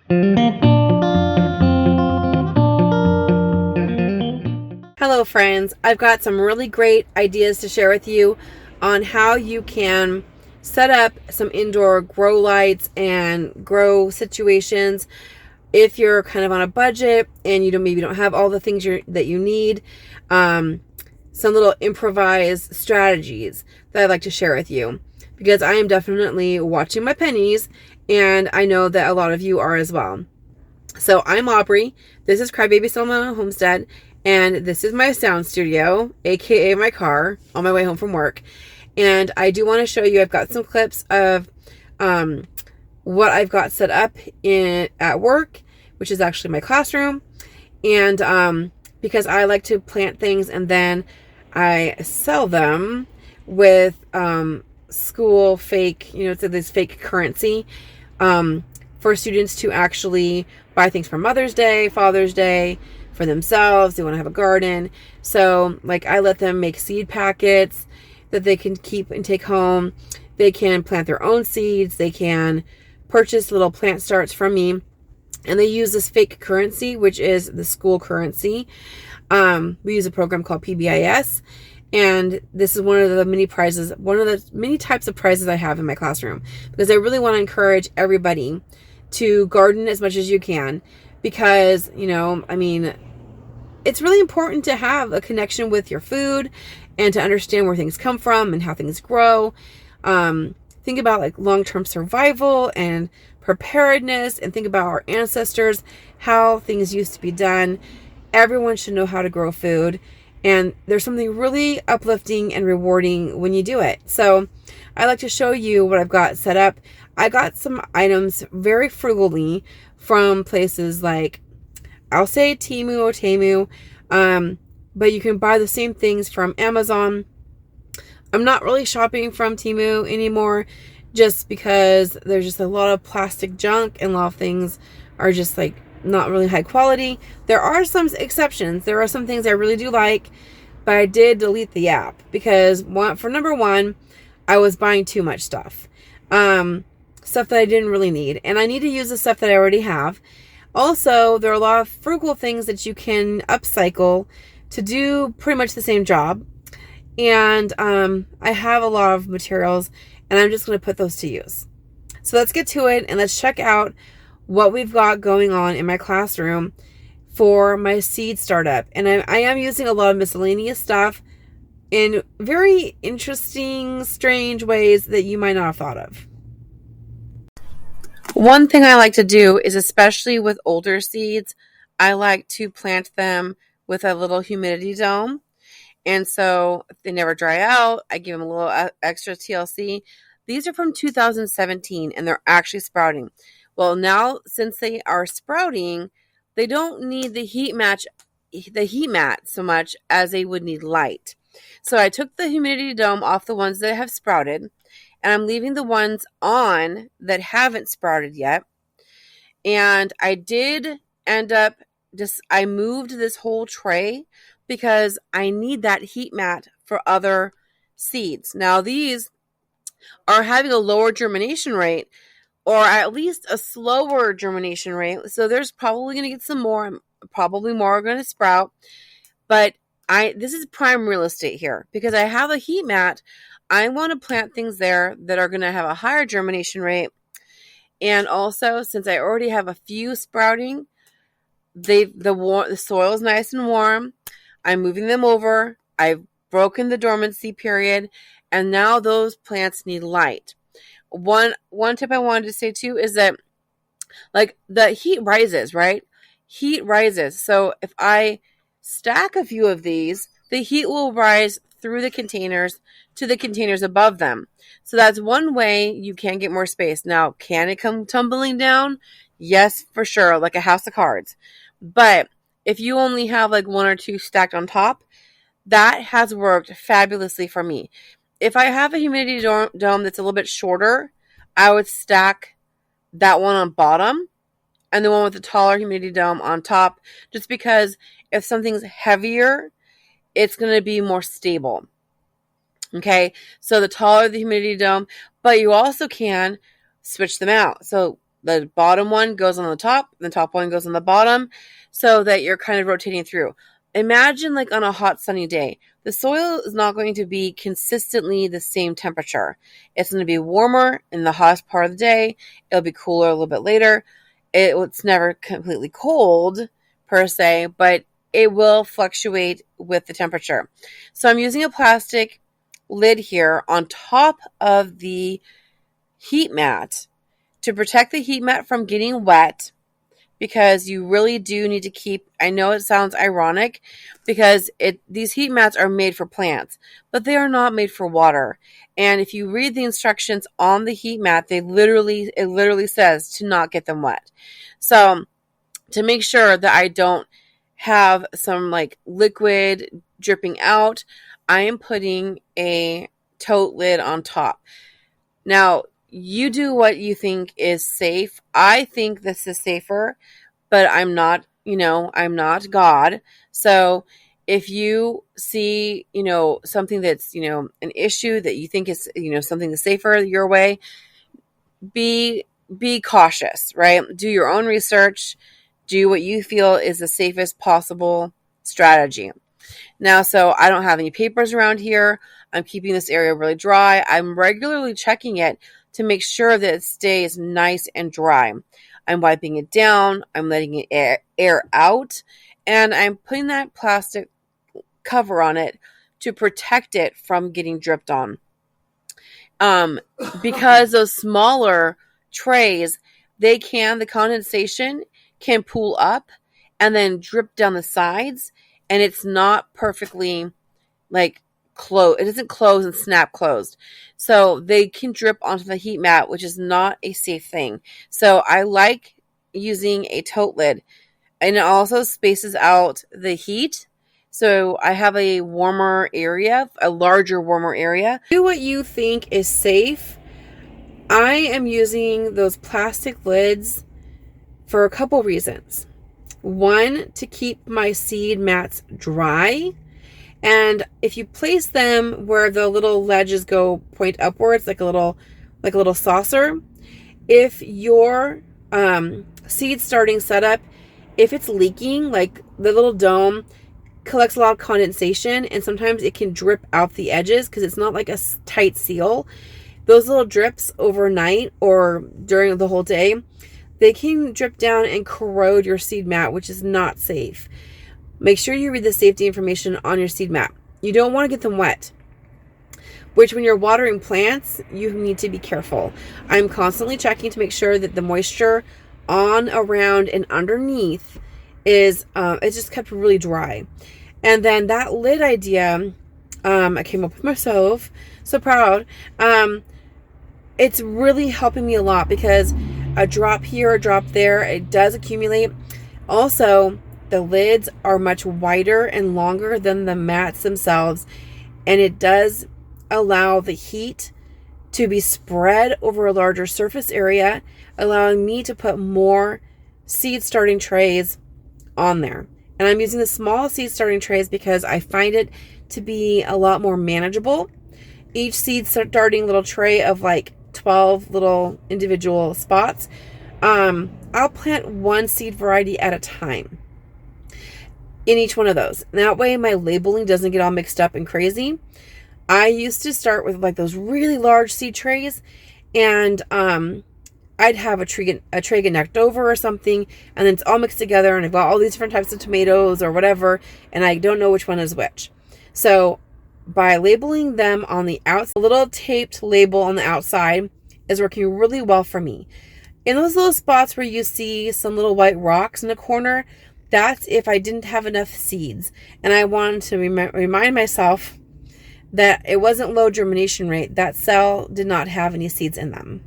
Hello friends, I've got some really great ideas to share with you on how you can set up some indoor grow lights and grow situations if you're kind of on a budget and you maybe don't have all the things that you need. Some little improvised strategies that I'd like to share with you because I am definitely watching my pennies and I know that a lot of you are as well. So I'm Aubrey. This is Crybaby Selma Homestead, and this is my sound studio, aka my car, on my way home from work. And I do want to show you. I've got some clips of what I've got set up at work, which is actually my classroom, and because I like to plant things and then I sell them with school fake, so this fake currency. For students to actually buy things for Mother's Day, Father's Day, for themselves. They want to have a garden. So, like, I let them make seed packets that they can keep and take home. They can plant their own seeds. They can purchase little plant starts from me. And they use this fake currency, which is the school currency. We use a program called PBIS. And this is one of the many prizes, one of the many types of prizes I have in my classroom. Because I really want to encourage everybody to garden as much as you can, because it's really important to have a connection with your food and to understand where things come from and how things grow. Think about like long-term survival and preparedness, and think about our ancestors, how things used to be done. Everyone should know how to grow food, and there's something really uplifting and rewarding when you do it. So I like to show you what I've got set up. I got some items very frugally from places like, I'll say Temu or Temu, but you can buy the same things from Amazon. I'm not really shopping from Temu anymore just because there's just a lot of plastic junk and a lot of things are just like not really high quality. There are some exceptions. There are some things I really do like, but I did delete the app because for number one, I was buying too much stuff. Stuff that I didn't really need. And I need to use the stuff that I already have. Also, there are a lot of frugal things that you can upcycle to do pretty much the same job. And I have a lot of materials, and I'm just going to put those to use. So let's get to it, and let's check out what we've got going on in my classroom for my seed startup. And I am using a lot of miscellaneous stuff in very interesting, strange ways that you might not have thought of. One thing I like to do is, especially with older seeds, I like to plant them with a little humidity dome. And so if they never dry out, I give them a little extra TLC. These are from 2017 and they're actually sprouting. Well, now since they are sprouting, they don't need the heat mat so much as they would need light. So I took the humidity dome off the ones that have sprouted, and I'm leaving the ones on that haven't sprouted yet. And I did end up I moved this whole tray because I need that heat mat for other seeds. Now these are having a lower germination rate, or at least a slower germination rate. So there's probably going to get some more, probably more are going to sprout. But this is prime real estate here because I have a heat mat. I want to plant things there that are going to have a higher germination rate. And also, since I already have a few sprouting, the soil is nice and warm. I'm moving them over. I've broken the dormancy period, and now those plants need light. One tip I wanted to say too is that, like, the heat rises, right? Heat rises. So if I stack a few of these, the heat will rise through the containers to the containers above them. So that's one way you can get more space. Now, can it come tumbling down? Yes, for sure, like a house of cards. But if you only have like one or two stacked on top, that has worked fabulously for me. If I have a humidity dome that's a little bit shorter, I would stack that one on bottom and the one with the taller humidity dome on top, just because if something's heavier, it's going to be more stable. Okay, so the taller the humidity dome, but you also can switch them out. So the bottom one goes on the top, the top one goes on the bottom, so that you're kind of rotating through. Imagine like on a hot sunny day, the soil is not going to be consistently the same temperature. It's going to be warmer in the hottest part of the day. It'll be cooler a little bit later. It's never completely cold per se, but it will fluctuate with the temperature. So I'm using a plastic lid here on top of the heat mat to protect the heat mat from getting wet, because you really do need to keep, I know it sounds ironic because these heat mats are made for plants, but they are not made for water. And if you read the instructions on the heat mat, it literally says to not get them wet. So to make sure that I don't have some like liquid dripping out, I am putting a tote lid on top. Now, you do what you think is safe. I think this is safer, but I'm not, I'm not God. So if you see, something that's, an issue that you think is, something that's safer your way, be cautious, right? Do your own research. Do what you feel is the safest possible strategy. Now, so I don't have any papers around here. I'm keeping this area really dry. I'm regularly checking it to make sure that it stays nice and dry. I'm wiping it down. I'm letting it air out. And I'm putting that plastic cover on it to protect it from getting dripped on. Because those smaller trays, the condensation can pool up and then drip down the sides, and it's not perfectly like close. It doesn't close and snap closed. So they can drip onto the heat mat, which is not a safe thing. So I like using a tote lid, and it also spaces out the heat. So I have a warmer area, a larger, warmer area. Do what you think is safe. I am using those plastic lids for a couple reasons. One, to keep my seed mats dry. And if you place them where the little ledges go point upwards, like a little saucer, if your seed starting setup, if it's leaking, like the little dome collects a lot of condensation, and sometimes it can drip out the edges because it's not like a tight seal. Those little drips overnight or during the whole day, they can drip down and corrode your seed mat, which is not safe. Make sure you read the safety information on your seed mat. You don't want to get them wet, which when you're watering plants, you need to be careful. I'm constantly checking to make sure that the moisture on, around, and underneath is it's just kept really dry. And then that lid idea, I came up with myself. So proud. It's really helping me a lot because a drop here, a drop there, it does accumulate. Also, the lids are much wider and longer than the mats themselves, and it does allow the heat to be spread over a larger surface area, allowing me to put more seed starting trays on there. And I'm using the small seed starting trays because I find it to be a lot more manageable. Each seed starting little tray of like 12 little individual spots. I'll plant one seed variety at a time in each one of those. That way my labeling doesn't get all mixed up and crazy. I used to start with like those really large seed trays, and I'd have a tray get knocked over or something, and then it's all mixed together, and I've got all these different types of tomatoes or whatever, and I don't know which one is which. So by labeling them on the outside, a little taped label on the outside is working really well for me. In those little spots where you see some little white rocks in the corner, that's if I didn't have enough seeds. And I wanted to remind myself that it wasn't low germination rate. That cell did not have any seeds in them.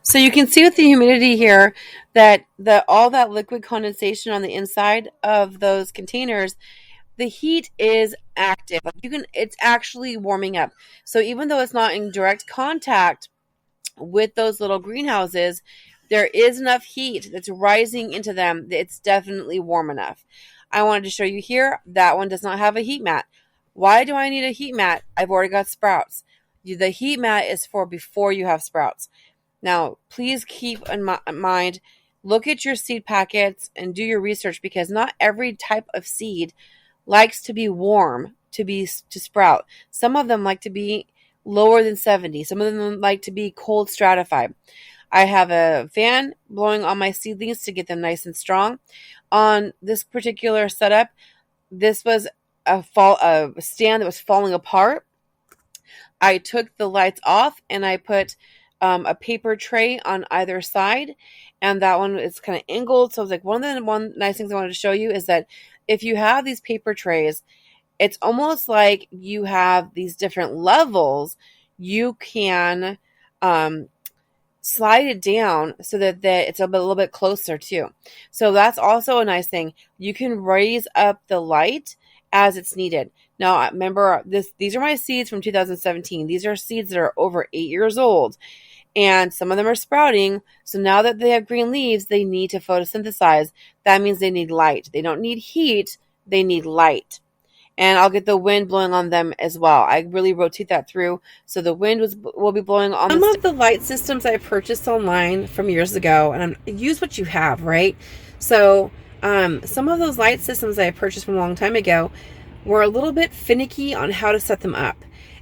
So you can see with the humidity here that all that liquid condensation on the inside of those containers, the heat is active. It's actually warming up. So even though it's not in direct contact with those little greenhouses, there is enough heat that's rising into them that it's definitely warm enough. I wanted to show you here, that one does not have a heat mat. Why do I need a heat mat? I've already got sprouts. The heat mat is for before you have sprouts. Now, please keep in mind, look at your seed packets and do your research, because not every type of seed likes to be warm to sprout. Some of them like to be lower than 70. Some of them like to be cold stratified. I have a fan blowing on my seedlings to get them nice and strong. On this particular setup, this was a stand that was falling apart. I took the lights off and I put a paper tray on either side, and that one is kind of angled. So I was like, one nice things I wanted to show you is that if you have these paper trays, it's almost like you have these different levels. You can slide it down so that it's a little bit closer too. So that's also a nice thing. You can raise up the light as it's needed. Now, remember, these are my seeds from 2017. These are seeds that are over 8 years old, and some of them are sprouting. So now that they have green leaves, they need to photosynthesize. That means they need light. They don't need heat, they need light. And I'll get the wind blowing on them as well. I really rotate that through, so the wind will be blowing on some of the light systems I purchased online from years ago, and use what you have, right? So some of those light systems I purchased from a long time ago were a little bit finicky on how to set them up,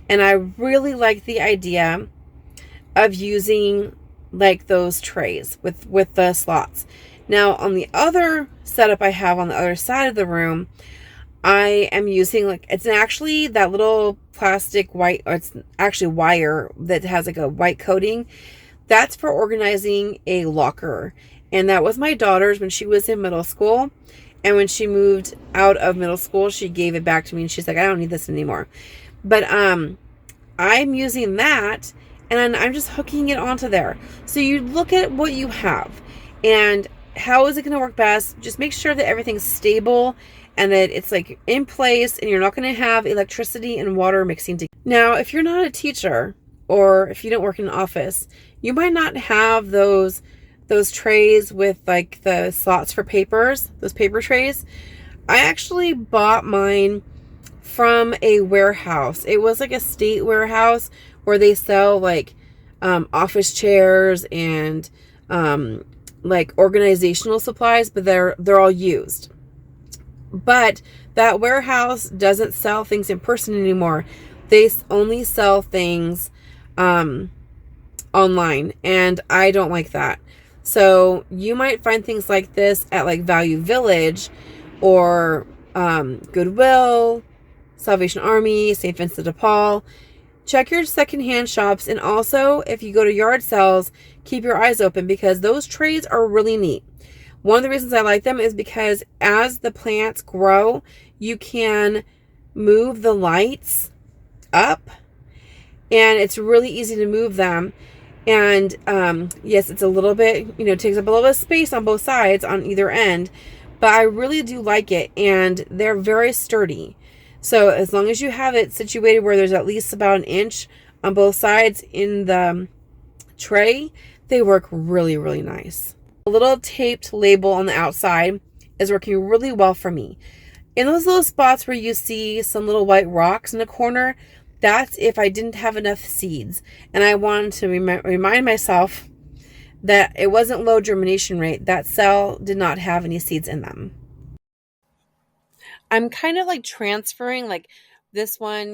and I really like the idea of using like those trays with the slots. Now, on the other setup I have on the other side of the room, I am using it's actually that little plastic white, or it's actually wire that has like a white coating. That's for organizing a locker. And that was my daughter's when she was in middle school. And when she moved out of middle school, she gave it back to me and she's like, I don't need this anymore. But I'm using that and I'm just hooking it onto there. So you look at what you have and how is it going to work best? Just make sure that everything's stable and that it's like in place and you're not going to have electricity and water mixing together. Now, if you're not a teacher or if you don't work in an office, you might not have those trays with like the slots for papers, those paper trays. I actually bought mine from a warehouse. It was like a state warehouse where they sell like office chairs and like organizational supplies, but they're all used. But that warehouse doesn't sell things in person anymore. They only sell things online, and I don't like that. So you might find things like this at like Value Village or Goodwill, Salvation Army, St. Vincent de Paul. Check your secondhand shops, and also if you go to yard sales, keep your eyes open because those trays are really neat. One of the reasons I like them is because as the plants grow, you can move the lights up, and it's really easy to move them. And yes, it's a little bit, takes up a little bit of space on both sides on either end, but I really do like it, and they're very sturdy. So as long as you have it situated where there's at least about an inch on both sides in the tray, they work really, really nice. A little taped label on the outside is working really well for me. In those little spots where you see some little white rocks in the corner, that's if I didn't have enough seeds. And I wanted to remind myself that it wasn't low germination rate. That cell did not have any seeds in them. I'm kind of like transferring like this one,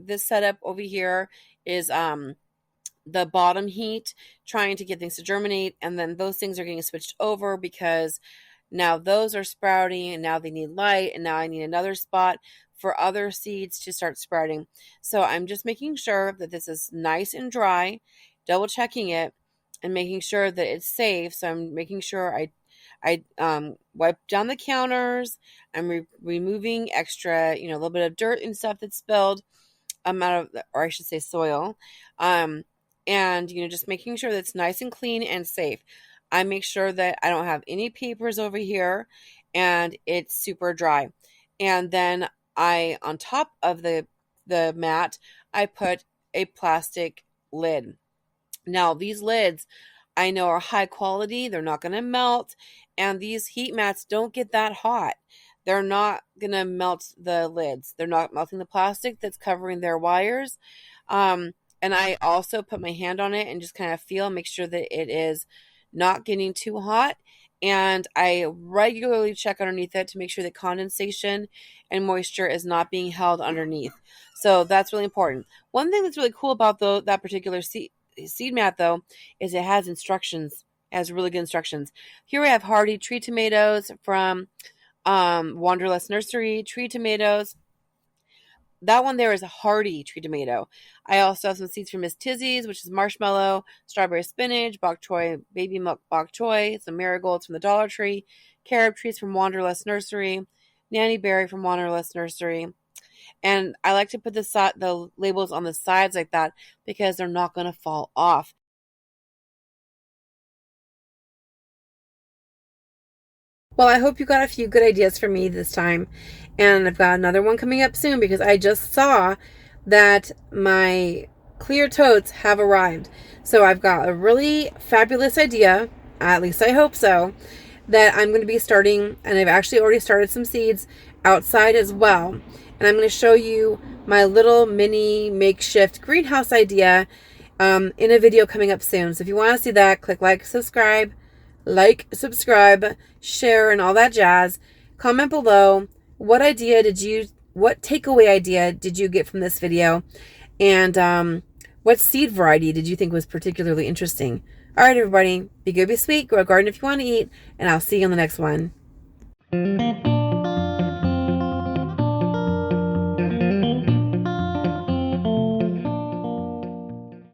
this setup over here is the bottom heat, trying to get things to germinate, and then those things are getting switched over because now those are sprouting and now they need light, and now I need another spot for other seeds to start sprouting. So I'm just making sure that this is nice and dry, double checking it and making sure that it's safe. So I'm making sure I wipe down the counters. I'm removing extra, a little bit of dirt and stuff that's spilled out of, or I should say soil. And, just making sure that it's nice and clean and safe. I make sure that I don't have any papers over here and it's super dry. And then on top of the mat, I put a plastic lid. Now, these lids I know are high quality. They're not going to melt. And these heat mats don't get that hot. They're not going to melt the lids. They're not melting the plastic that's covering their wires. And I also put my hand on it and just kind of feel, make sure that it is not getting too hot. And I regularly check underneath it to make sure that condensation and moisture is not being held underneath. So that's really important. One thing that's really cool about that particular seed mat, though, is it has instructions. It has really good instructions. Here we have hardy tree tomatoes from Wanderlust Nursery. Tree tomatoes. That one there is a hardy tree tomato. I also have some seeds from Miss Tizzy's, which is marshmallow, strawberry spinach, bok choy, baby milk bok choy, some marigolds from the Dollar Tree, carob trees from Wanderlust Nursery, nanny berry from Wanderlust Nursery. And I like to put the labels on the sides like that because they're not going to fall off. Well, I hope you got a few good ideas from me this time. And I've got another one coming up soon because I just saw that my clear totes have arrived. So I've got a really fabulous idea, at least I hope so, that I'm going to be starting, and I've actually already started some seeds outside as well. And I'm going to show you my little mini makeshift greenhouse idea in a video coming up soon. So if you want to see that, click subscribe, share, and all that jazz. Comment below what takeaway idea did you get from this video, and what seed variety did you think was particularly interesting. All right, everybody, be good, be sweet, grow a garden if you want to eat, and I'll see you on the next one.